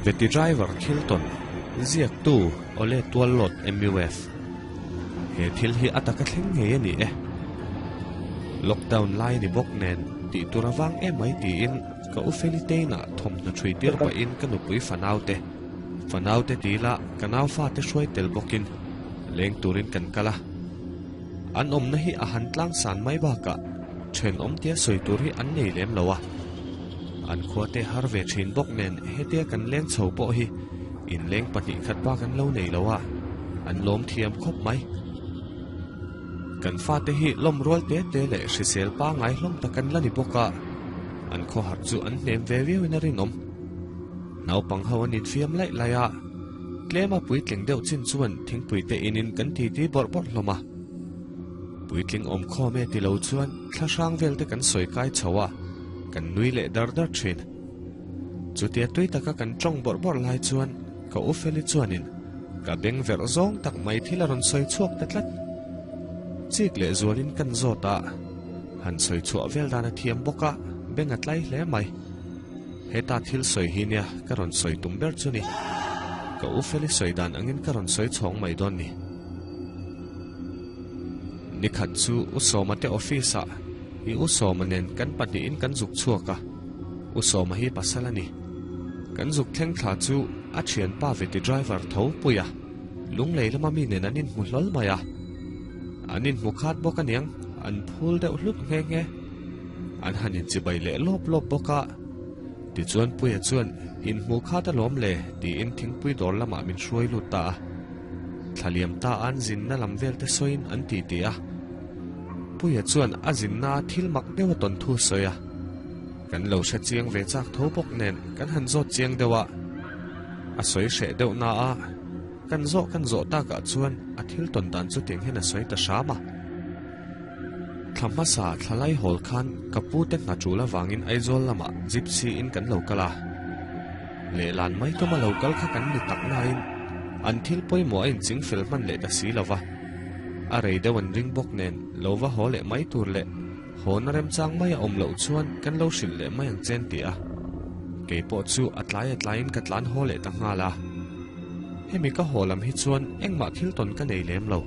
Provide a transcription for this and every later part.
veti driver Hilton ziak tu ole tual lot MUF he thil hi ataka thleng nge ni lockdown lai ni bok nen ti turawang mai ti in ka ufelite na thom na threitir pa in ka nupui fanaute ti la kanaw fa te shoi tel bokin leng turin kan kala an om na hi a han tlang san mai ba ka then om tia soi turi an nei lem lawa an khuate har ve thin bok nen hetia kan leng chho po hi in leng pani khat pa kan lo nei lawa an lom thiam khop mai kan fa te hi lom rol te le shisel pa ngai hlom ta kan lani boka an kho har chu an nem ve ve in rin om nau pang ho an in fiam lai laya klema pui tling deuh chin chuan thing pui te in kan ti bor hloma pui tling om kho me ti lo chuan thla sang vel te kan soi kai chawa kan nui le dar thin chutia tui taka kan tong bor lai chuan ka ufeli chuanin ka beng ver zong tak mai thila ron soi chuak tatlat chik le zualin kan zota han soi chuak vel dana thiam boka benga tlai hle mai heta thil soi hi nia karon soi tumber chuni ka ufeli soi dan angin karon soi chong mai don ni nikhat chu usoma te office a I usoma nen kan pani in kan zuk chuaka usoma hi pasalani kan zuk thleng thla chu a thian pa veti driver tho puya lung leilama mi nen anin mu hlol maya anin mu khat boka niang an phul de hlup nge an hanin chibai le lop boka ti chuan puya chuan in mu khat a lom le ti in thing pui dor lama min hruai lu ta thaliam ta an zin na lam vel te soin an ti a puya chuan azin na thil mak dewa ton thu soya kan lo sha chiang ve chak tho bok nen kan han zo chiang dewa a soi she deuh na a kan zo ta ka chuan a thil ton dan chu ting hen a soi ta shama thamma sa thalai hol khan kapu te na chula wangin aizol lama gypsy in kan lo kala le lan mai to ma lo kal kha kan ni tak na in an thil poi mo in ching fel man le ta si lawa a rei dewan ring bok nen lova hole mai tur le hon rem chang mai om lo chuan kan lo shil le mai ang chen ti a ke po chu atlain katlan hole ta ngala hemi ka holam hi chuan engma thil ton ka nei lem lo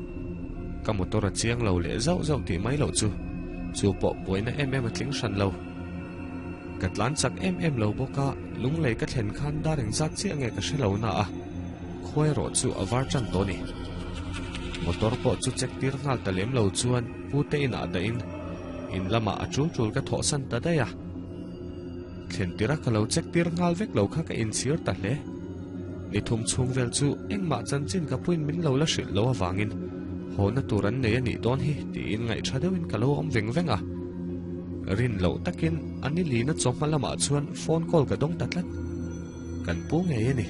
ka motor a chiang lo le zau ti mai lo chu po poina a tling shan lo katlan chak lo boka lung le ka thlen khan da reng zat chi ange ka shelo na a khoi ro chu avar chan to ni motor po chu check tir ngal ta lem lo chuan pute in ada in lama achul ka tho san ta da ya thlen tira ka lo check tir ngal vek lo kha ka in sir ta hle ni thum chung vel chu engma chan chin ka puin min lo la shil lo awangin hona turan nei ani don hi ti in ngai thadewin ka lo om venga rin lo takin ani li na choma lama chuan phone call ka dong tatlat kan pu nge ani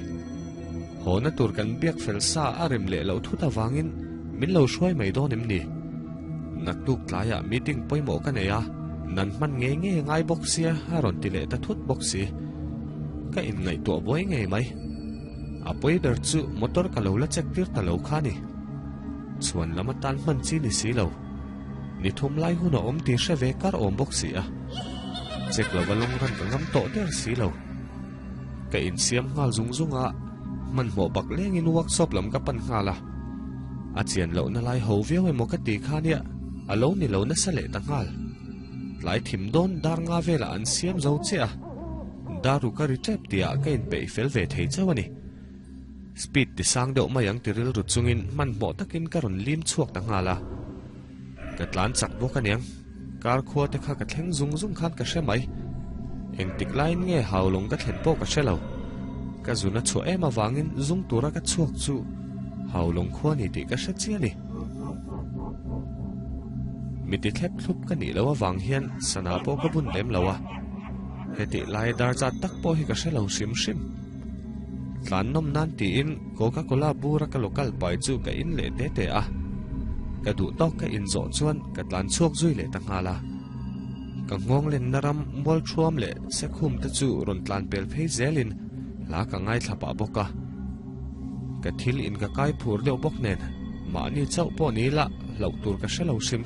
hona tur kan biak fel sa arim le lo thuta wangin min lo shoi mai don em ni naktuk tlaya meeting poimo ka neya nan man nge ngai boxia haron tile ta thut boxi ka in ngai to boy nge mai apoi ber chu motor ka lo la check tir ta lo khani chuan lama tan man chi ni si lo ni thum lai hu na om ti she ve kar om boxi a check lo balong ran ka ngam to ter si lo ka in siam ngal zunga man mo bak leng in workshop lam ka pan ngala a chian lo na lai ho veo emo ka ti khania alo ni lo na sale ta ngal lai thim don dar nga vela an siam zo che a daru ka retep tia ka in pe fel ve thei chawani speed ti sang deuh mayang tiril ru chungin man mo takin karon lim chuak ta ngala katlan chak bo ka niang kar kho te kha ka thleng zung khan ka shemai eng tik line nge haulong ka thlen po ka shelo ka zuna chu ema wangin zung tura ka chuak chu haulong kho ni ti ka sha chiani miti thlep thlup ka ni lawa wang hian sana po ka bun lem lawa heti lai dar cha tak po hi ka shelo sim tlan nom nan ti in Coca-Cola bura ka lokal pai chu ka in le te a ka du tok ka in zo chuan ka tlan chuak zui le ta ngala ka ngong len naram mol thuam le se khum ta chu ron tlan pel phei zelin la ka ngai thapa boka ka thil in ka kai phur deuh bok nen ma ni chau po ni la lo tur ka shelo sim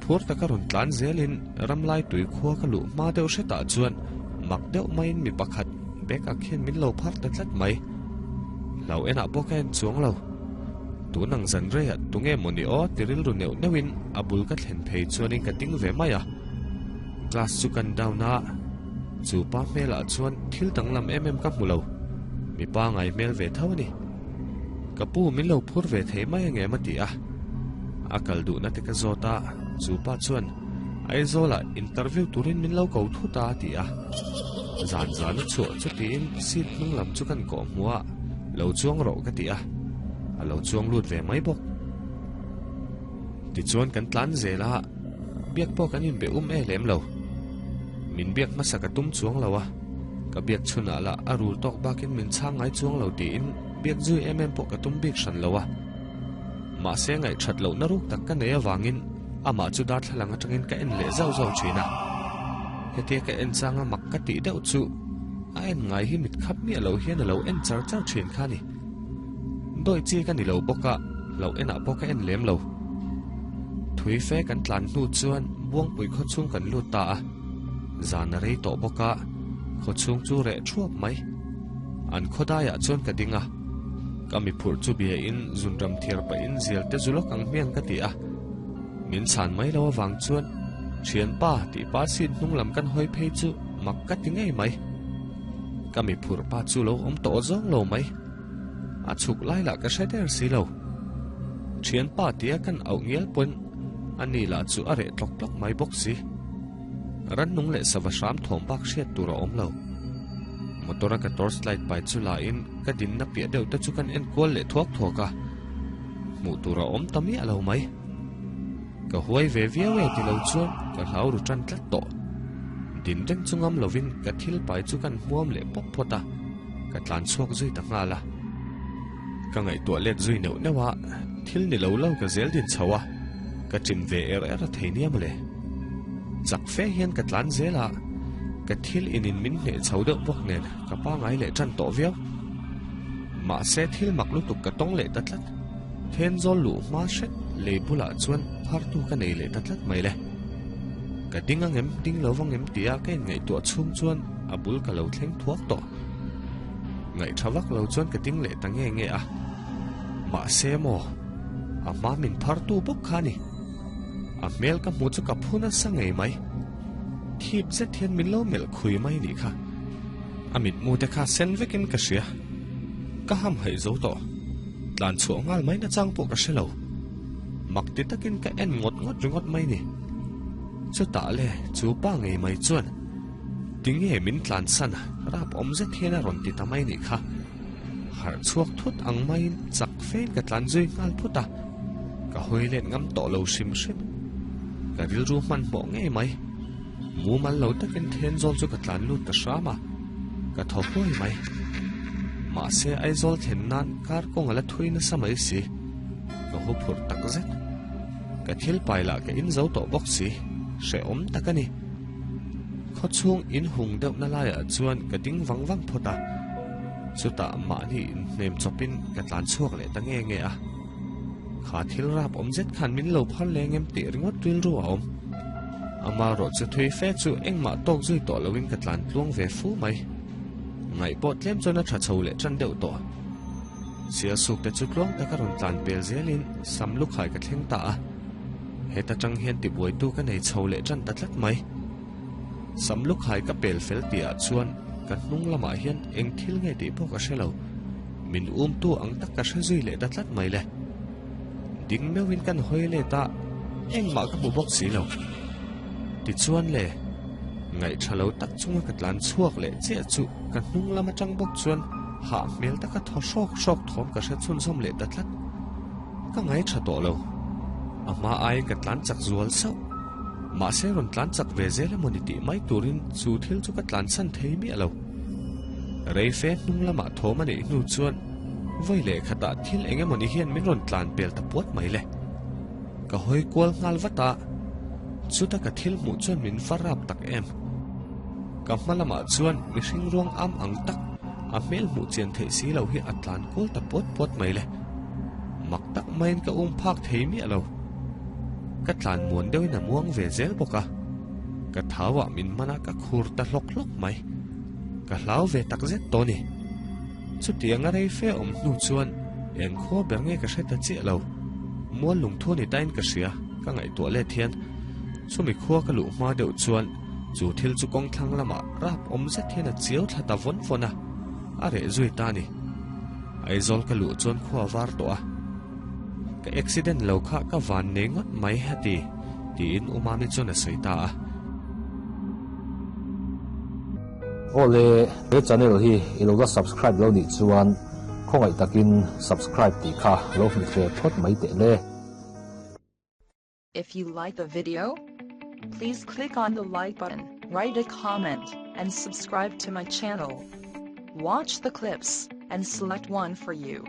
phur ta ka ron tlan zelin ramlai tui khuwa ka lu ma deuh she ta chuan mak deuh main mi pakhat bek a khian min lo phak ta tlat mai lo ena boken chuang lo tu nang zan re at tunge moni o tiril ru neu newin abul ka thlen phei chuanin ka ting ve mai a glass chu kan down na chu pa mela chuan thil tanglam ka mulo mi pa ngai mel ve thawni kapu min lo phur ve thei mai nge mati a akal du na te ka zota chu pa chuan ai zola interview turin min lo ko thu ta ti a zan zan chu chu tin sit nung lam chu kan ko muwa lo chuang ro ka ti a lo chuang lut ve mai bok ti chuan kan tlan zela biak po kan in be e lem lo min biak masaka tum chuang lo a ka biak chuna la arul tok bakin min chang ngai chuang lo ti in biak zui po ka tum biak san lo a ma se ngai that lo na ruk tak ka ne awangin ama chu dar thlang atangin ka en le zau zau china hete ka en changa mak ka ti deuh chu a en ngai hi mit khap mi lo hian lo en char char thin kha ni doi chi ka ni lo boka lo en a boka en lem lo thui fe kan tlan nu chuan buang pui kho chung kan lu ta a zan rei to boka kho chung chu re thuap mai an khodaya chuan ka dinga kami phur chu bia in zunram thir pa in zel te zulok ang miang ka ti a min san mai lo wang chuan thian pa ti pa sin nung lam kan hoi phei chu mak ka ti ngei mai kami phur pa chu lo om to zong lo mai a chuk lai la ka shader si lo thian pa ti a kan au ngel pon ani la chu are tlok tlok mai bok si ran nung le sawa sham thom bak hriat tur om lo motora ka torchlight pai chu la in ka din na pia deuh ta chu kan en kol le thuak thoka mu tura om tami alo mai ka huai ve viawe ti lo chuan ka hlau ru tran tlat to din reng chungam lovin ka thil pai chu kan muam le pok phota ka tlan chuak zui ta nga la ka ngai to let zui neu newa thil ni lo lo ka zel din chawa ka chin ve er theiniam le chak fe hian ka tlan zela ka thil inin min ne chhode bok nen ka pa ngai le tran to viau ma se thil mak lu tuk ka tong le tatlat then zol lu ma shet le bula chuan phar tu ka nei le tatlat mai le ka dinga ngem ding lo wang em tia ka ngai to chung chuan abul ka lo thleng thuak to ngai thawak lo chuan ka ting le ta nge a ma se mo a ma min phar tu bok khani a mel ka mu chu ka phuna sangai mai thip se thian min lo mel khui mai ni kha amit mu te kha sen vekin ka sia ka ham hai zo to tlan chu ngal mai na chang po ka shelo mak ti takin ka en ngot mai ni chu ta le chu pa ngei mai chuan ting he min tlan san rap om ze thiana ron ti ta mai ni kha har chuak thut ang mai chak fen ka tlan zui ngal phuta ka hoi len ngam to lo sim sim ka ril ru man bo ngei mai mu man lo takin then zol chu ka tlan lu ta shama ka tho hoi mai ma se ai zol then nan kar ko ngala thui na samai si ka hu phur tak zet ka thil pai la ka in zo to box si she om takani kho chung in hung deuh na lai a chuan ka ding wang phota chuta ma ni nem chopin ka tlan chuak le ta nge a kha thil rap om zet khan min lo phal le ngem ti ringot twil ru om ama ro chu thui fe chu engma tok zui to lowin ka tlan tlung ve fu mai ngai pot lem chona tha chho le chan deuh to sia suk te chu tlong ta ka ron tlan pel zelin samlu khai ka thleng ta a heta tang hian ti boi tu ka nei chho le chan ta tlat mai samlu khai ka pel fel ti a chuan ka hnung lama hian eng thil nge ti pok a shelo min tu ang tak ka hre zui le ta tlat mai le ding mewin kan hoi le ta engma ka bu bok si lo ti chuan le ngai thalo tak chunga ka tlan chuak le che chu ka hnung lama tang bok chuan ha mel ta ka tho shok thom ka hre chun som le ta tlat ka ngai tha to lo ama ai ka tlan chak zual sau ma se ron tlan chak ve zele moniti mai turin chu thil chu ka tlan san thei mi alo rei fe hnung lama thoma nei nu chuan voi le khata thil enge moni hian min ron tlan pel ta pot mai le ka hoi kol ngal wata chuta ka thil mu chuan min farap tak em ka malama chuan mi hring ruang am ang tak a mel mu chen thei si lo hi atlan kol ta pot mai le mak tak main ka phak thei mi alo ka tlan muan deuh na muang ve zel boka ka thawa min mana ka khur ta hlok mai ka hlau ve tak zet to ni chu tianga rei fe om nu chuan en kho ber nge ka hreta che lo mual lung thu ni tain ka ria ka ngai to le thian chumi kho ka lu ma deuh chuan chu thil chu kong thlang lama rap om zet thena chiau thata von fona are zui ta ni aizol ka lu chuan kho war to a ka accident lo kha ka van ne ngot mai hati tin umami chuan a soita a ole he channel hi iloga subscribe lo ni chuan khongai takin subscribe ti kha lo mi fe phot mai te le. If you like the video, please click on the like button, write a comment, and subscribe to my channel. Watch the clips and select one for you.